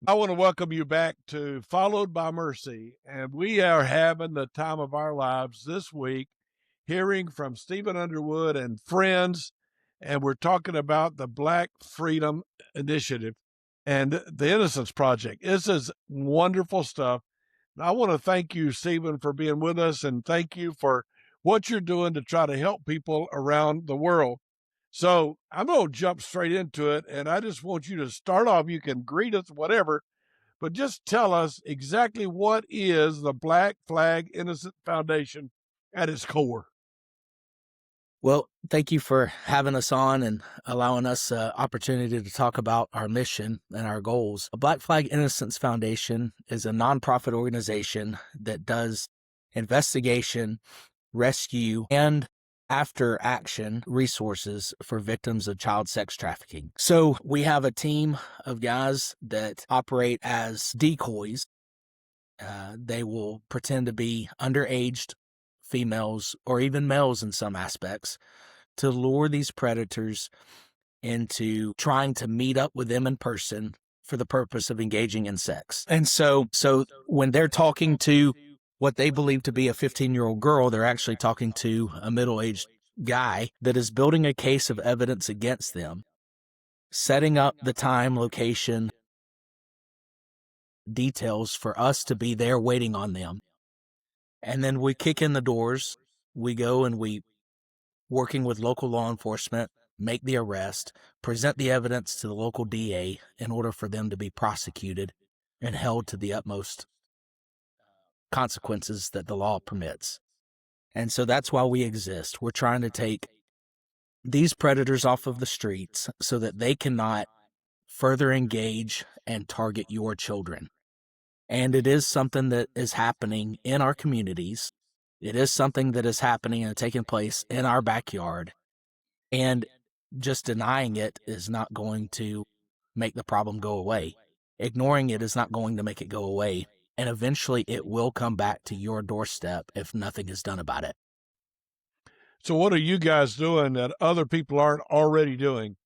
I want to welcome you back to Followed by Mercy. And we are having the time of our lives this week, hearing from Stephen Underwood and friends. And we're talking about the Black Freedom Initiative and the Innocence Project. This is wonderful stuff. And I want to thank you, Stephen, for being with us, and thank you for what you're doing to try to help people around the world. So I'm going to jump straight into it, and I just want you to start off. You can greet us, whatever, but just tell us exactly what is the Black Flag Innocence Foundation at its core. Well, thank you for having us on and allowing us opportunity to talk about our mission and our goals. A Black Flag Innocence Foundation is a nonprofit organization that does investigation, rescue, and after action resources for victims of child sex trafficking. So we have a team of guys that operate as decoys. They will pretend to be underaged females or even males in some aspects to lure these predators into trying to meet up with them in person for the purpose of engaging in sex. And so when they're talking to what they believe to be a 15-year-old girl, they're actually talking to a middle-aged guy that is building a case of evidence against them, setting up the time, location, details for us to be there waiting on them. And then we kick in the doors, we go and we, working with local law enforcement, make the arrest, present the evidence to the local DA in order for them to be prosecuted and held to the utmost consequences that the law permits. And so that's why we exist. We're trying to take these predators off of the streets so that they cannot further engage and target your children. And it is something that is happening in our communities. It is something that is happening and taking place in our backyard. And just denying it is not going to make the problem go away. Ignoring it is not going to make it go away. And eventually it will come back to your doorstep if nothing is done about it. So, what are you guys doing that other people aren't already doing?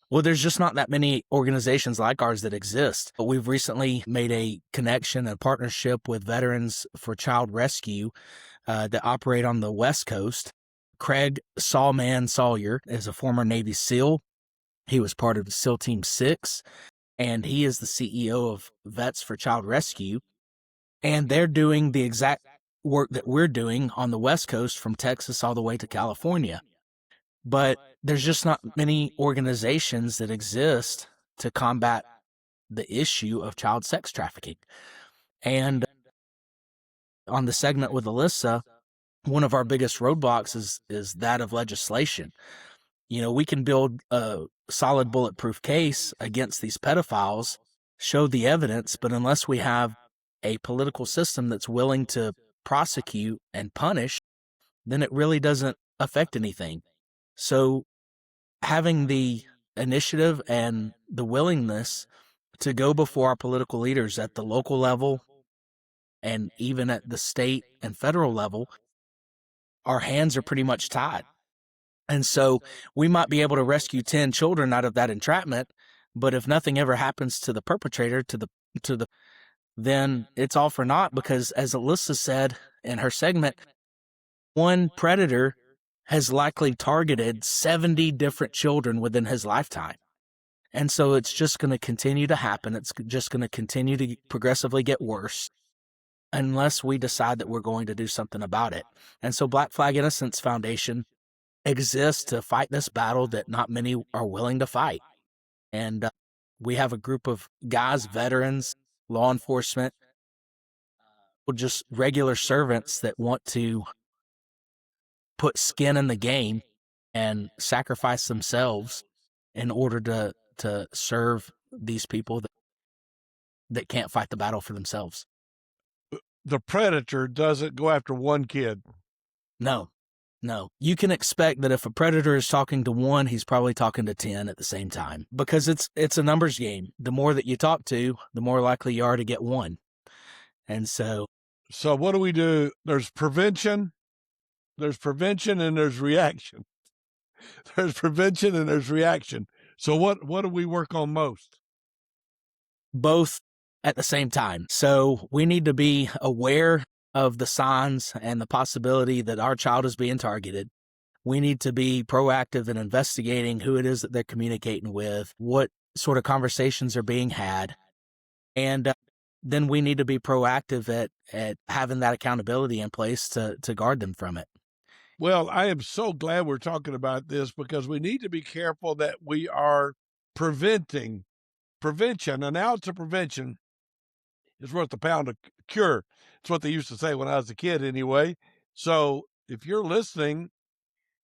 Well, there's just not that many organizations like ours that exist. But we've recently made a connection, a partnership with Veterans for Child Rescue that operate on the West Coast. Craig Sawman Sawyer is a former Navy SEAL. He was part of SEAL Team 6, and he is the CEO of Vets for Child Rescue. And they're doing the exact work that we're doing on the West Coast from Texas all the way to California. But there's just not many organizations that exist to combat the issue of child sex trafficking. And on the segment with Alyssa, one of our biggest roadblocks is that of legislation. You know, we can build a solid bulletproof case against these pedophiles, show the evidence, but unless we have a political system that's willing to prosecute and punish, then it really doesn't affect anything. So having the initiative and the willingness to go before our political leaders at the local level and even at the state and federal level, our hands are pretty much tied. And so we might be able to rescue 10 children out of that entrapment, but if nothing ever happens to the perpetrator, then it's all for naught, because as Alyssa said in her segment, one predator has likely targeted 70 different children within his lifetime. And so it's just going to continue to happen. It's just going to continue to progressively get worse unless we decide that we're going to do something about it. And so Black Flag Innocence Foundation exists to fight this battle that not many are willing to fight. And we have a group of guys, veterans, law enforcement, just regular servants that want to put skin in the game and sacrifice themselves in order to serve these people that can't fight the battle for themselves. The predator doesn't go after one kid. No. You can expect that if a predator is talking to one, he's probably talking to 10 at the same time, because it's a numbers game. The more that you talk to, the more likely you are to get one. And so what do we do? There's prevention and there's reaction. There's prevention and there's reaction. So what do we work on most? both at the same time. So we need to be aware of the signs and the possibility that our child is being targeted. We need to be proactive in investigating who it is that they're communicating with, what sort of conversations are being had. And then we need to be proactive at having that accountability in place to guard them from it. Well, I am so glad we're talking about this because we need to be careful that we are prevention. An ounce of prevention is worth a pound of cure. It's what they used to say when I was a kid, anyway. So if you're listening,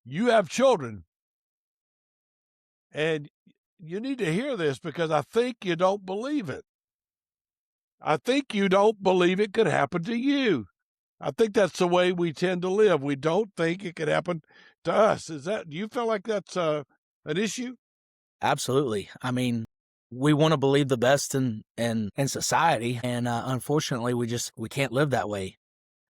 you have children, and you need to hear this because I think you don't believe it. I think you don't believe it could happen to you. I think that's the way we tend to live. We don't think it could happen to us. Do you feel like that's an issue? Absolutely. I mean, we want to believe the best in society, and unfortunately, we can't live that way.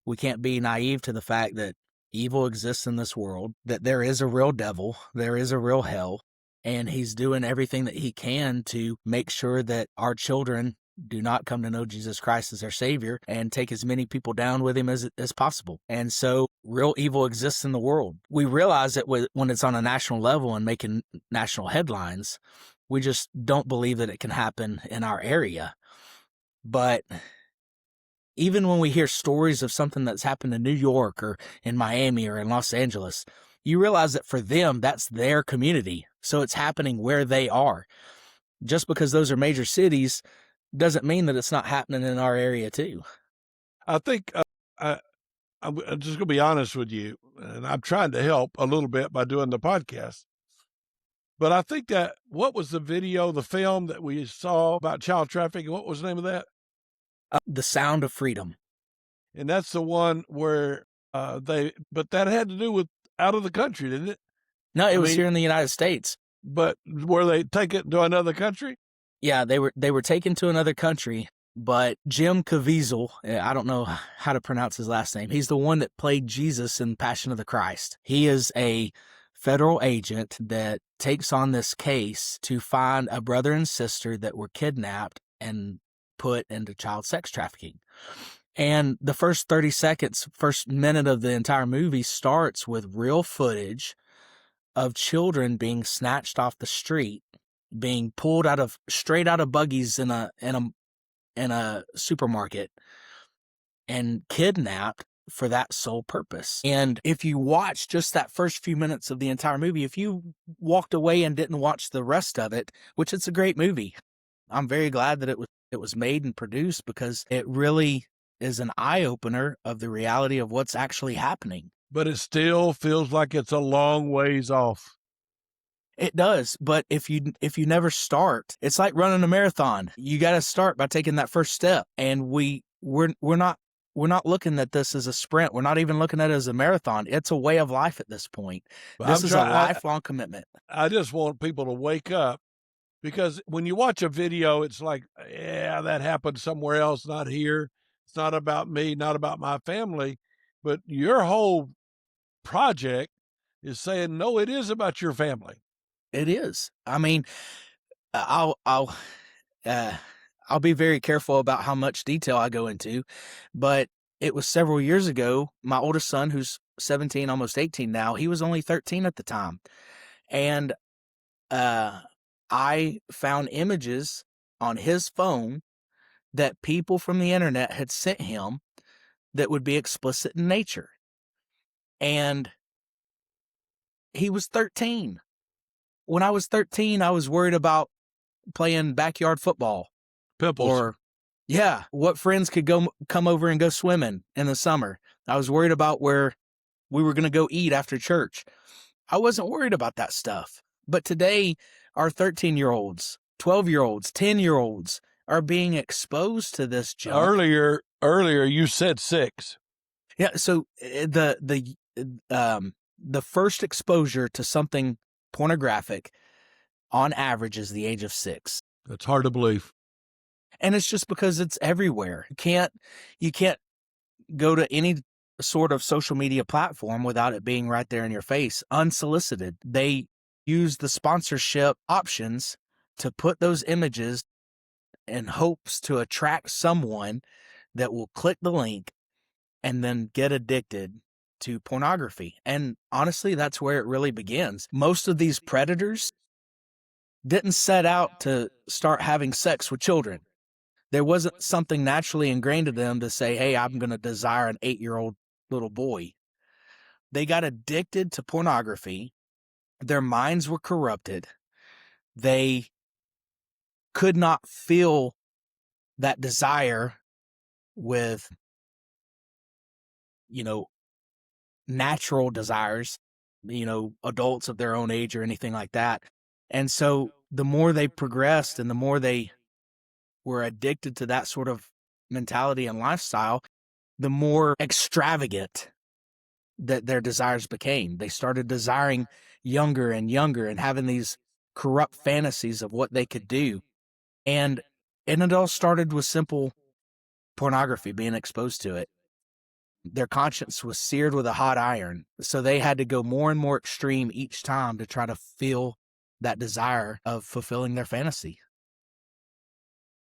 We can't be naive to the fact that evil exists in this world, that there is a real devil, there is a real hell, and he's doing everything that he can to make sure that our children do not come to know Jesus Christ as their Savior and take as many people down with him as possible. And so real evil exists in the world. We realize it when it's on a national level and making national headlines. We just don't believe that it can happen in our area. But even when we hear stories of something that's happened in New York or in Miami or in Los Angeles, you realize that for them, that's their community. So it's happening where they are. Just because those are major cities doesn't mean that it's not happening in our area too. I think I'm just going to be honest with you, and I'm trying to help a little bit by doing the podcast. But I think that what was the film that we saw about child trafficking? What was the name of that? The Sound of Freedom. And that's the one where but that had to do with out of the country, didn't it? No, it was here in the United States. But were they take it to another country? Yeah, they were taken to another country, but Jim Caviezel, I don't know how to pronounce his last name. He's the one that played Jesus in Passion of the Christ. He is a federal agent that takes on this case to find a brother and sister that were kidnapped and put into child sex trafficking. And the first 30 seconds, first minute of the entire movie starts with real footage of children being snatched off the street, being pulled straight out of buggies in a supermarket and kidnapped for that sole purpose. And if you watch just that first few minutes of the entire movie, if you walked away and didn't watch the rest of it, which it's a great movie, I'm very glad that it was made and produced because it really is an eye-opener of the reality of what's actually happening. But it still feels like it's a long ways off. It does, but if you never start, it's like running a marathon. You got to start by taking that first step. And we're not looking at this as a sprint. We're not even looking at it as a marathon. It's a way of life at this point. But this is a lifelong commitment. I just want people to wake up because when you watch a video, it's like, yeah, that happened somewhere else, not here. It's not about me, not about my family. But your whole project is saying, no, it is about your family. It is. I mean, I'll be very careful about how much detail I go into, but it was several years ago. My oldest son, who's 17, almost 18 now, he was only 13 at the time. And I found images on his phone that people from the internet had sent him that would be explicit in nature. And he was 13. When I was 13, I was worried about playing backyard football. Pimples. Or, yeah, what friends could come over and go swimming in the summer. I was worried about where we were going to go eat after church. I wasn't worried about that stuff. But today, our 13-year-olds, 12-year-olds, 10-year-olds are being exposed to this junk. Earlier, you said 6. Yeah, so the first exposure to something pornographic on average is the age of 6. That's hard to believe. And it's just because it's everywhere. You can't go to any sort of social media platform without it being right there in your face, unsolicited. They use the sponsorship options to put those images in hopes to attract someone that will click the link and then get addicted to pornography. And honestly, that's where it really begins. Most of these predators didn't set out to start having sex with children. There wasn't something naturally ingrained in them to say, hey, I'm going to desire an 8-year-old little boy. They got addicted to pornography. Their minds were corrupted. They could not feel that desire with, natural desires, adults of their own age or anything like that. And so the more they progressed and the more they were addicted to that sort of mentality and lifestyle, the more extravagant that their desires became. They started desiring younger and younger and having these corrupt fantasies of what they could do. And it all started with simple pornography, being exposed to it. Their conscience was seared with a hot iron, so they had to go more and more extreme each time to try to feel that desire of fulfilling their fantasy.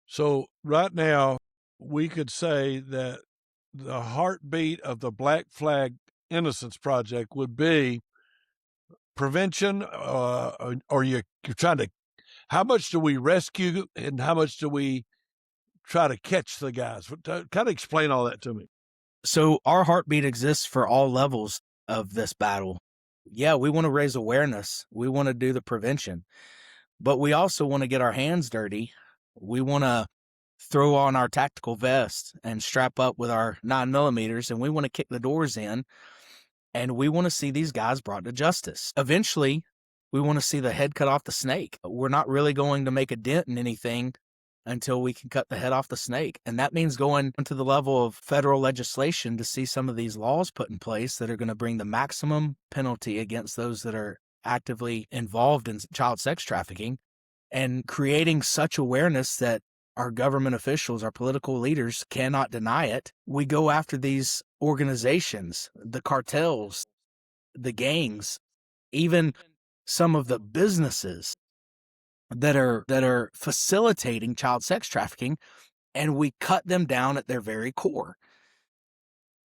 So right now, we could say that the heartbeat of the Black Flag Innocence Project would be prevention, or you're trying to, how much do we rescue and how much do we try to catch the guys? Kind of explain all that to me. So our heartbeat exists for all levels of this battle. Yeah, we want to raise awareness. We want to do the prevention, but we also want to get our hands dirty. We want to throw on our tactical vest and strap up with our 9mm, and we want to kick the doors in, and we want to see these guys brought to justice. Eventually, we want to see the head cut off the snake. We're not really going to make a dent in anything until we can cut the head off the snake. And that means going to the level of federal legislation to see some of these laws put in place that are going to bring the maximum penalty against those that are actively involved in child sex trafficking, and creating such awareness that our government officials, our political leaders cannot deny it. We go after these organizations, the cartels, the gangs, even some of the businesses that are facilitating child sex trafficking, and we cut them down at their very core.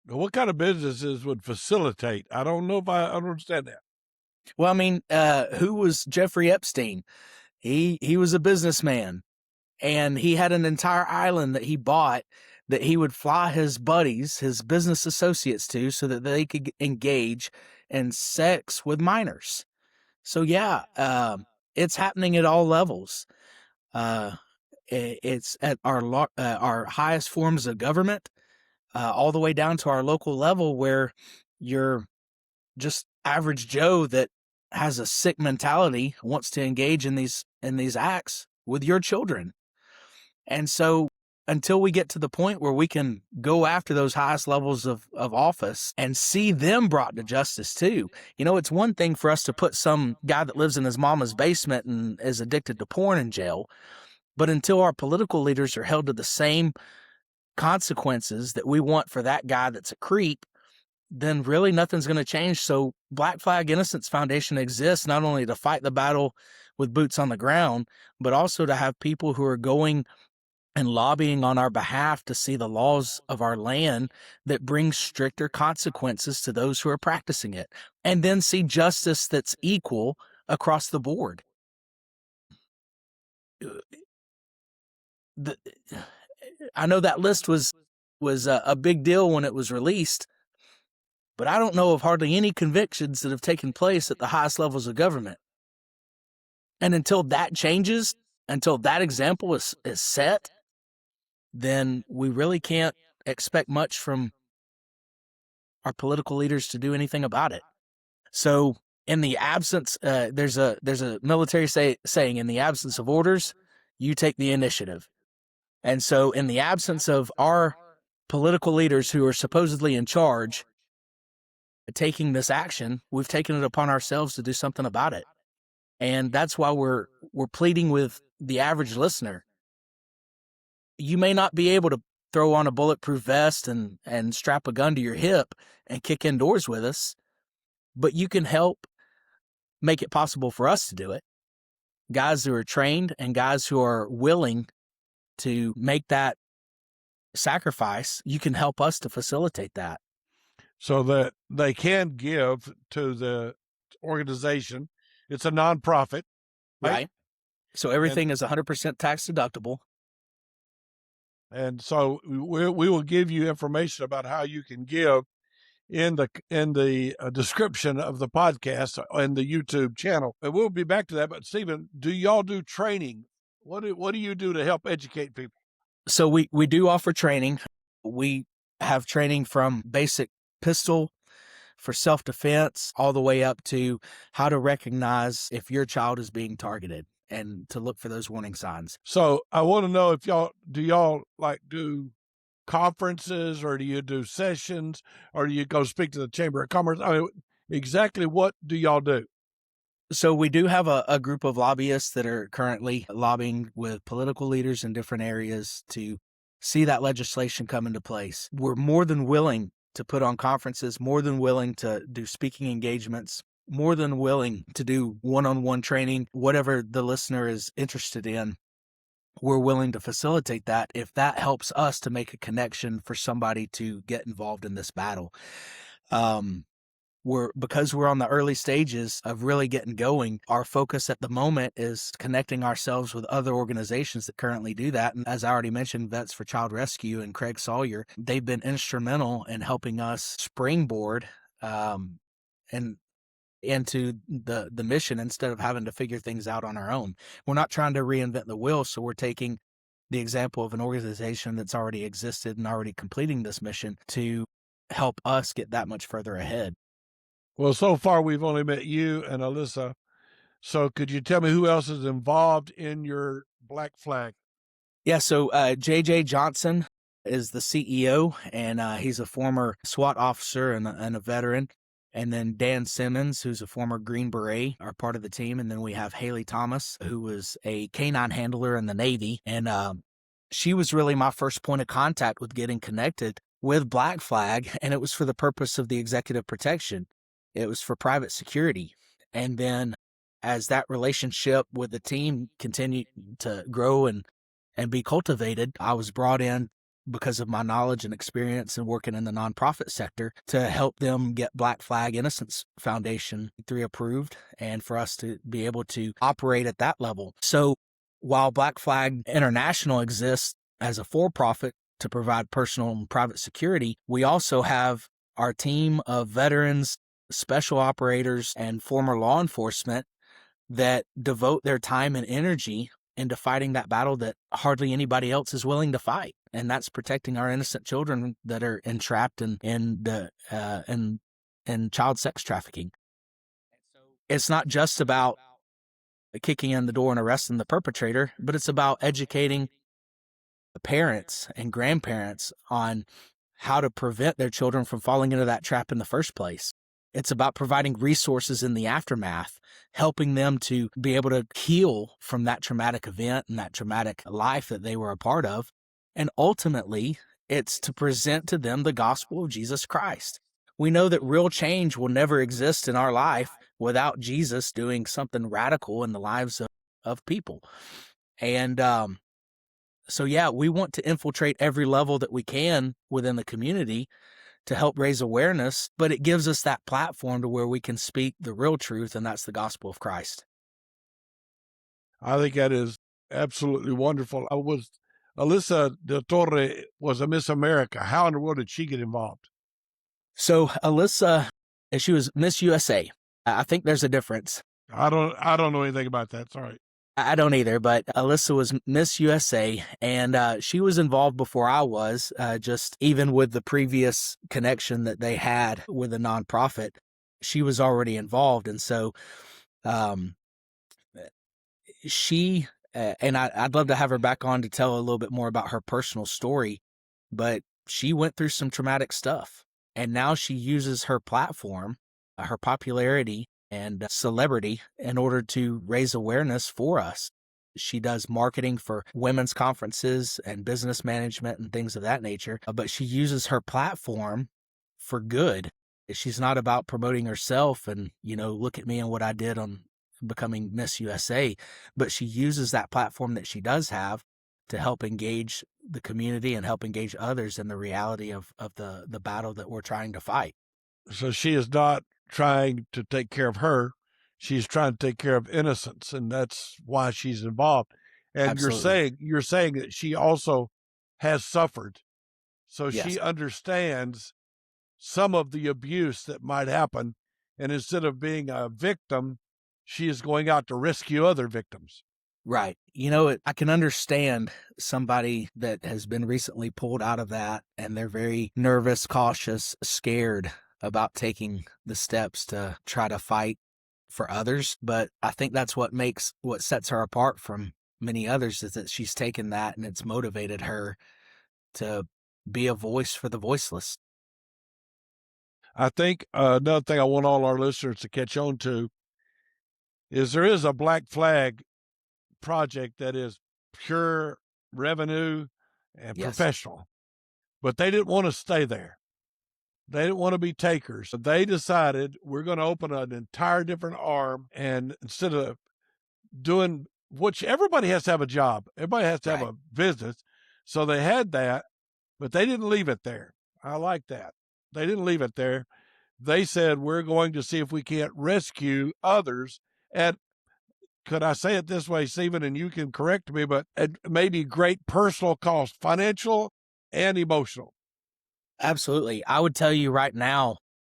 What kind of businesses would facilitate? I don't know if I understand that. Well, I mean, who was Jeffrey Epstein? He was a businessman, and he had an entire island that he bought that he would fly his buddies, his business associates to, so that they could engage in sex with minors. So yeah, it's happening at all levels. It's at our highest forms of government, all the way down to our local level, where you're just average Joe that has a sick mentality wants to engage in these acts with your children. And so until we get to the point where we can go after those highest levels of office and see them brought to justice too. It's one thing for us to put some guy that lives in his mama's basement and is addicted to porn in jail, but until our political leaders are held to the same consequences that we want for that guy that's a creep, then really nothing's going to change. So Black Flag Innocence Foundation exists not only to fight the battle with boots on the ground, but also to have people who are going and lobbying on our behalf to see the laws of our land that bring stricter consequences to those who are practicing it, and then see justice that's equal across the board. I know that list was a big deal when it was released, but I don't know of hardly any convictions that have taken place at the highest levels of government. And until that changes, until that example is set, then we really can't expect much from our political leaders to do anything about it. So in the absence, there's a military saying, in the absence of orders, you take the initiative. And so in the absence of our political leaders who are supposedly in charge taking this action, we've taken it upon ourselves to do something about it. And that's why we're pleading with the average listener. You may not be able to throw on a bulletproof vest and strap a gun to your hip and kick indoors with us, but you can help make it possible for us to do it. Guys who are trained and guys who are willing to make that sacrifice, you can help us to facilitate that. So that they can give to the organization. It's a nonprofit, Right. So everything is 100% tax deductible. And so we will give you information about how you can give in the description of the podcast and the YouTube channel. And we'll be back to that. But Stephen, do y'all do training? What do you do to help educate people? So we do offer training. We have training from basic pistol for self-defense all the way up to how to recognize if your child is being targeted and to look for those warning signs. So I want to know if y'all do conferences, or do you do sessions, or do you go speak to the Chamber of Commerce? I mean, exactly what do y'all do? So we do have a group of lobbyists that are currently lobbying with political leaders in different areas to see that legislation come into place. We're more than willing to put on conferences, more than willing to do speaking engagements, more than willing to do one-on-one training, whatever the listener is interested in. We're willing to facilitate that if that helps us to make a connection for somebody to get involved in this battle. Because we're on the early stages of really getting going, our focus at the moment is connecting ourselves with other organizations that currently do that. And as I already mentioned, Vets for Child Rescue and Craig Sawyer, they've been instrumental in helping us springboard and into the mission instead of having to figure things out on our own. We're not trying to reinvent the wheel, so we're taking the example of an organization that's already existed and already completing this mission to help us get that much further ahead. Well, so far we've only met you and Alyssa. So could you tell me who else is involved in your Black Flag? Yeah, so J.J. Johnson is the CEO, and he's a former SWAT officer and a veteran. And then Dan Simmons, who's a former Green Beret, are part of the team. And then we have Haley Thomas, who was a canine handler in the Navy. And she was really my first point of contact with getting connected with Black Flag, and it was for the purpose of the executive protection. It was for private security. And then as that relationship with the team continued to grow and be cultivated, I was brought in because of my knowledge and experience in working in the nonprofit sector to help them get Black Flag Innocence Foundation 3 approved and for us to be able to operate at that level. So while Black Flag International exists as a for-profit to provide personal and private security, we also have our team of veterans, special operators, and former law enforcement that devote their time and energy into fighting that battle that hardly anybody else is willing to fight. And that's protecting our innocent children that are entrapped in child sex trafficking. It's not just about kicking in the door and arresting the perpetrator, but it's about educating the parents and grandparents on how to prevent their children from falling into that trap in the first place. It's about providing resources in the aftermath, helping them to be able to heal from that traumatic event and that traumatic life that they were a part of. And ultimately, it's to present to them the gospel of Jesus Christ. We know that real change will never exist in our life without Jesus doing something radical in the lives of people. And so, yeah, we want to infiltrate every level that we can within the community to help raise awareness, but it gives us that platform to where we can speak the real truth, and that's the gospel of Christ. I think that is absolutely wonderful. Alyssa Del Torre was a Miss America. How in the world did she get involved? So Alyssa, she was Miss USA. I think there's a difference. I don't know anything about that. Sorry. I don't either, but Alyssa was Miss USA, and she was involved before I was, just even with the previous connection that they had with a nonprofit, she was already involved. And so she, and I'd love to have her back on to tell a little bit more about her personal story, but she went through some traumatic stuff, and now she uses her platform, her popularity, and celebrity in order to raise awareness for us. She does marketing for women's conferences and business management and things of that nature, but she uses her platform for good. She's not about promoting herself and, look at me and what I did on becoming Miss USA, but she uses that platform that she does have to help engage the community and help engage others in the reality of the battle that we're trying to fight. So she is not trying to take care of her. She's trying to take care of innocence, and that's why she's involved. And Absolutely. you're saying that she also has suffered. So Yes. she understands some of the abuse that might happen. And instead of being a victim, she is going out to rescue other victims. Right. I can understand somebody that has been recently pulled out of that and they're very nervous, cautious, scared about taking the steps to try to fight for others. But I think that's what sets her apart from many others is that she's taken that and it's motivated her to be a voice for the voiceless. I think another thing I want all our listeners to catch on to is there is a Black Flag project that is pure revenue and Yes. professional, but they didn't want to stay there. They didn't want to be takers. So they decided we're going to open an entire different arm. And instead of doing, which everybody has to have a job, everybody has to have Right. a business. So they had that, but they didn't leave it there. I like that. They didn't leave it there. They said, we're going to see if we can't rescue others at, could I say it this way, Stephen, and you can correct me, but at maybe great personal cost, financial and emotional. Absolutely. I would tell you right now,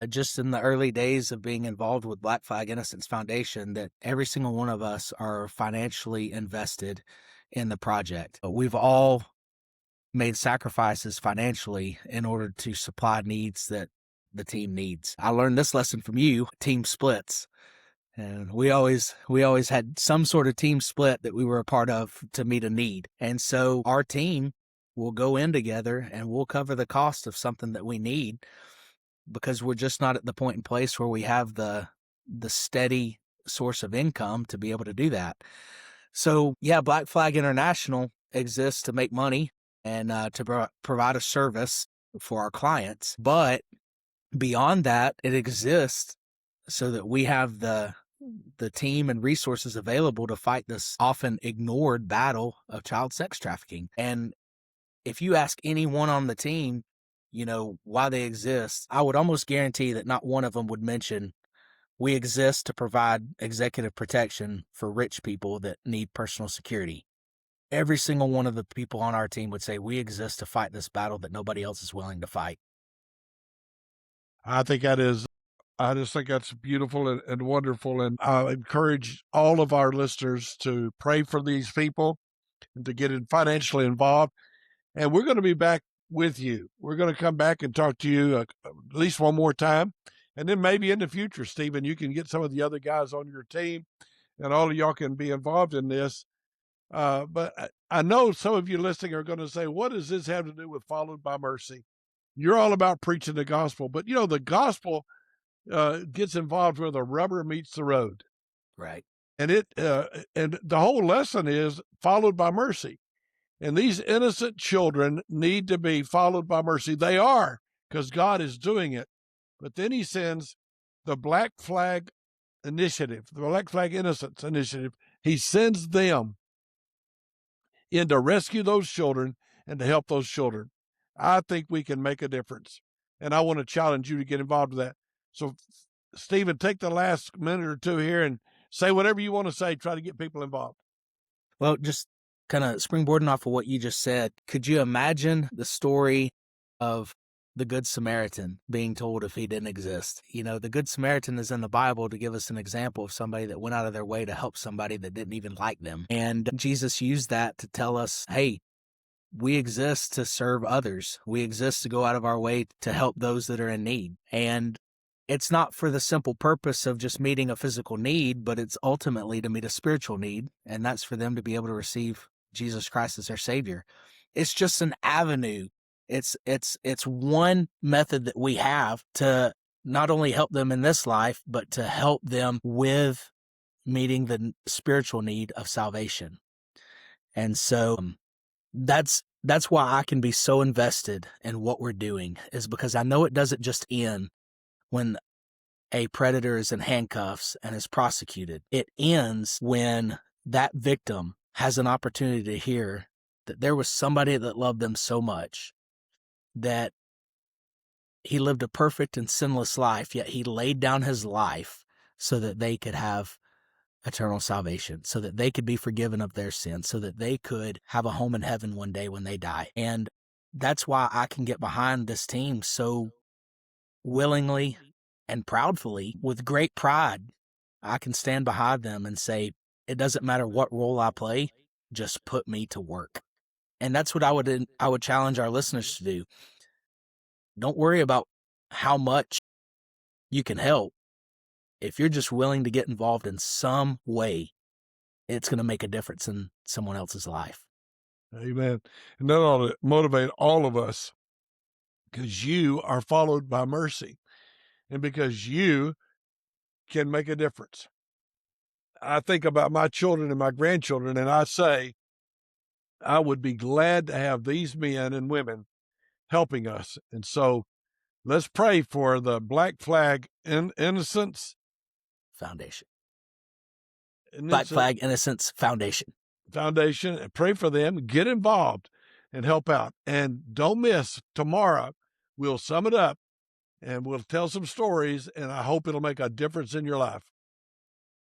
just in the early days of being involved with Black Flag Innocence Foundation, that every single one of us are financially invested in the project. We've all made sacrifices financially in order to supply needs that the team needs. I learned this lesson from you, team splits. And we always had some sort of team split that we were a part of to meet a need. And so our team will go in together and we'll cover the cost of something that we need because we're just not at the point and place where we have the steady source of income to be able to do that. So yeah, Black Flag International exists to make money and to provide a service for our clients. But beyond that, it exists so that we have the team and resources available to fight this often ignored battle of child sex trafficking. And if you ask anyone on the team, why they exist, I would almost guarantee that not one of them would mention we exist to provide executive protection for rich people that need personal security. Every single one of the people on our team would say we exist to fight this battle that nobody else is willing to fight. I think that is, I just think that's beautiful and wonderful. And I encourage all of our listeners to pray for these people and to get financially involved. And we're going to be back with you. We're going to come back and talk to you at least one more time. And then maybe in the future, Stephen, you can get some of the other guys on your team and all of y'all can be involved in this. But I know some of you listening are going to say, what does this have to do with Followed by Mercy? You're all about preaching the gospel, but the gospel gets involved where the rubber meets the road. Right. And and the whole lesson is followed by mercy. And these innocent children need to be followed by mercy. They are, because God is doing it. But then he sends the Black Flag Initiative, the Black Flag Innocence Initiative. He sends them in to rescue those children and to help those children. I think we can make a difference. And I want to challenge you to get involved with that. So, Stephen, take the last minute or two here and say whatever you want to say. Try to get people involved. Well, just kind of springboarding off of what you just said, could you imagine the story of the Good Samaritan being told if he didn't exist? The Good Samaritan is in the Bible to give us an example of somebody that went out of their way to help somebody that didn't even like them. And Jesus used that to tell us, hey, we exist to serve others. We exist to go out of our way to help those that are in need. And it's not for the simple purpose of just meeting a physical need, but it's ultimately to meet a spiritual need. And that's for them to be able to receive Jesus Christ as their Savior. It's just an avenue. It's one method that we have to not only help them in this life, but to help them with meeting the spiritual need of salvation. And so that's why I can be so invested in what we're doing, is because I know it doesn't just end when a predator is in handcuffs and is prosecuted. It ends when that victim has an opportunity to hear that there was somebody that loved them so much that he lived a perfect and sinless life, yet he laid down his life so that they could have eternal salvation, so that they could be forgiven of their sins, so that they could have a home in heaven one day when they die. And that's why I can get behind this team so willingly and proudly, with great pride. I can stand behind them and say, it doesn't matter what role I play, just put me to work. And that's what I would challenge our listeners to do. Don't worry about how much you can help. If you're just willing to get involved in some way, it's going to make a difference in someone else's life. Amen. And that ought to motivate all of us, because you are followed by mercy and because you can make a difference. I think about my children and my grandchildren, and I say, I would be glad to have these men and women helping us. And so let's pray for the Black Flag Innocence Foundation. Black Flag Innocence Foundation. And pray for them, get involved and help out. And don't miss tomorrow. We'll sum it up and we'll tell some stories, and I hope it'll make a difference in your life.